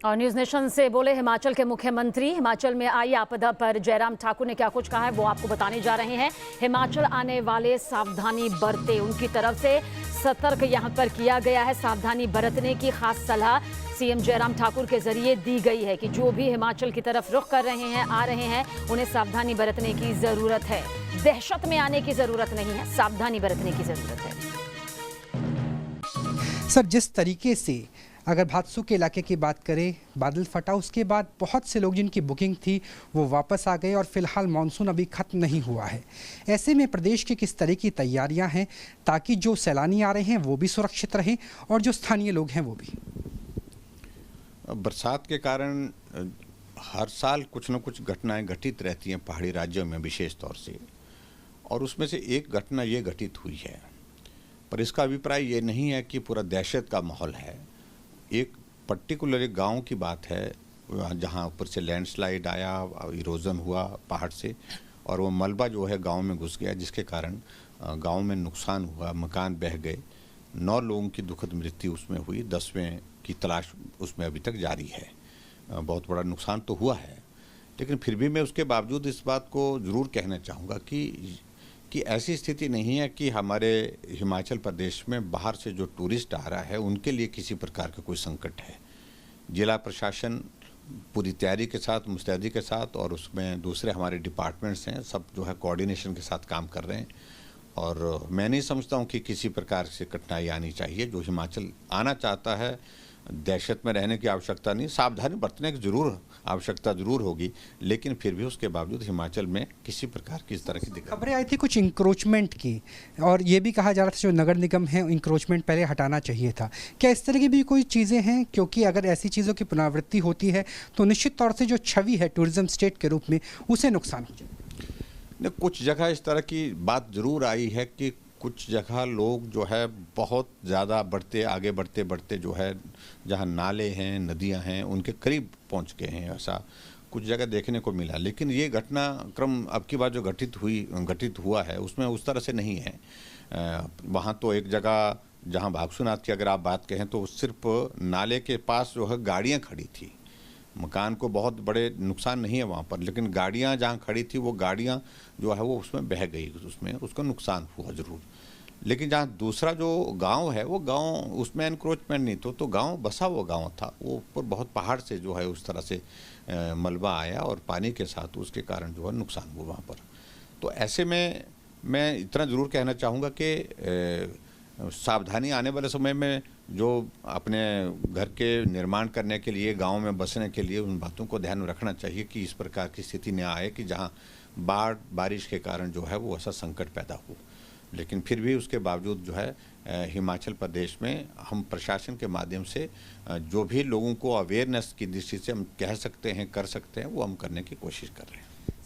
और news nation से बोले हिमाचल के मुख्यमंत्री। हिमाचल में आई आपदा पर जयराम ठाकुर ने क्या कुछ कहा है वो आपको बताने जा रहे हैं। हिमाचल आने वाले सावधानी बरते, उनकी तरफ से सतर्क यहां पर किया गया है। सावधानी बरतने की खास सलाह सीएम जयराम ठाकुर के जरिए दी गई है कि जो भी हिमाचल की तरफ रुख कर रहे हैं, आ रहे हैं, उन्हें सावधानी बरतने की जरूरत है। दहशत में आने की जरूरत नहीं है, सावधानी बरतने की जरूरत है। सर, जिस तरीके से अगर भादसू के इलाके की बात करें, बादल फटा, उसके बाद बहुत से लोग जिनकी बुकिंग थी वो वापस आ गए और फिलहाल मानसून अभी खत्म नहीं हुआ है। ऐसे में प्रदेश की किस तरह की तैयारियां हैं ताकि जो सैलानी आ रहे हैं वो भी सुरक्षित रहें और जो स्थानीय लोग हैं वो भी? बरसात के कारण हर साल कुछ न कुछ घटनाएं घटित रहती हैं पहाड़ी राज्यों में विशेष तौर से, और उसमें से एक घटना ये घटित हुई है। पर इसका अभिप्राय ये नहीं है कि पूरा दहशत का माहौल है। एक पर्टिकुलर गांव की बात है जहां ऊपर से लैंडस्लाइड आया, इरोजन हुआ पहाड़ से, और वो मलबा जो है गांव में घुस गया, जिसके कारण गांव में नुकसान हुआ, मकान बह गए। 9 लोगों की दुखद मृत्यु उसमें हुई, 10वें की तलाश उसमें अभी तक जारी है। बहुत बड़ा नुकसान तो हुआ है, लेकिन फिर भी मैं उसके बावजूद इस बात को ज़रूर कहना चाहूँगा कि ऐसी स्थिति नहीं है कि हमारे हिमाचल प्रदेश में बाहर से जो टूरिस्ट आ रहा है उनके लिए किसी प्रकार का कोई संकट है। जिला प्रशासन पूरी तैयारी के साथ, मुस्तैदी के साथ, और उसमें दूसरे हमारे डिपार्टमेंट्स हैं, सब जो है कोऑर्डिनेशन के साथ काम कर रहे हैं। और मैं नहीं समझता हूँ कि किसी प्रकार से कठिनाई आनी चाहिए। जो हिमाचल आना चाहता है, दहशत में रहने की आवश्यकता नहीं, सावधानी बरतने की आवश्यकता जरूर होगी, लेकिन फिर भी उसके बावजूद हिमाचल में किसी प्रकार की इस तरह की दिक्कत। खबरें आई थी कुछ इंक्रोचमेंट की, और ये भी कहा जा रहा था जो नगर निगम है इंक्रोचमेंट पहले हटाना चाहिए था। क्या इस तरह की भी कोई चीज़ें हैं? क्योंकि अगर ऐसी चीज़ों की पुनरावृत्ति होती है तो निश्चित तौर से जो छवि है टूरिज्म स्टेट के रूप में उसे नुकसान हो जाए। कुछ जगह इस तरह की बात जरूर आई है कि कुछ जगह लोग जो है बहुत ज़्यादा आगे बढ़ते जो है, जहाँ नाले हैं, नदियाँ हैं, उनके करीब पहुँच गए हैं। ऐसा कुछ जगह देखने को मिला, लेकिन ये घटनाक्रम अब की बार जो घटित हुआ है उसमें उस तरह से नहीं है। वहाँ तो एक जगह जहाँ भागसूनाथ की अगर आप बात कहें तो सिर्फ नाले के पास जो है गाड़ियाँ खड़ी थी। मकान को बहुत बड़े नुकसान नहीं है वहाँ पर, लेकिन गाड़ियाँ जहाँ खड़ी थी वो गाड़ियाँ जो है वो उसमें बह गई, उसमें उसको नुकसान हुआ ज़रूर। लेकिन जहाँ दूसरा जो गांव है वो गांव, उसमें एनक्रोचमेंट नहीं तो गांव बसा हुआ गांव था। वो ऊपर बहुत पहाड़ से जो है उस तरह से मलबा आया और पानी के साथ उसके कारण जो है नुकसान हुआ वहाँ पर। तो ऐसे में मैं इतना ज़रूर कहना चाहूँगा कि सावधानी आने वाले समय में जो अपने घर के निर्माण करने के लिए, गांव में बसने के लिए, उन बातों को ध्यान में रखना चाहिए कि इस प्रकार की स्थिति न आए कि जहां बारिश के कारण जो है वो ऐसा संकट पैदा हो। लेकिन फिर भी उसके बावजूद जो है हिमाचल प्रदेश में हम प्रशासन के माध्यम से जो भी लोगों को अवेयरनेस की दृष्टि से हम कह सकते हैं, कर सकते हैं, वो हम करने की कोशिश कर रहे हैं।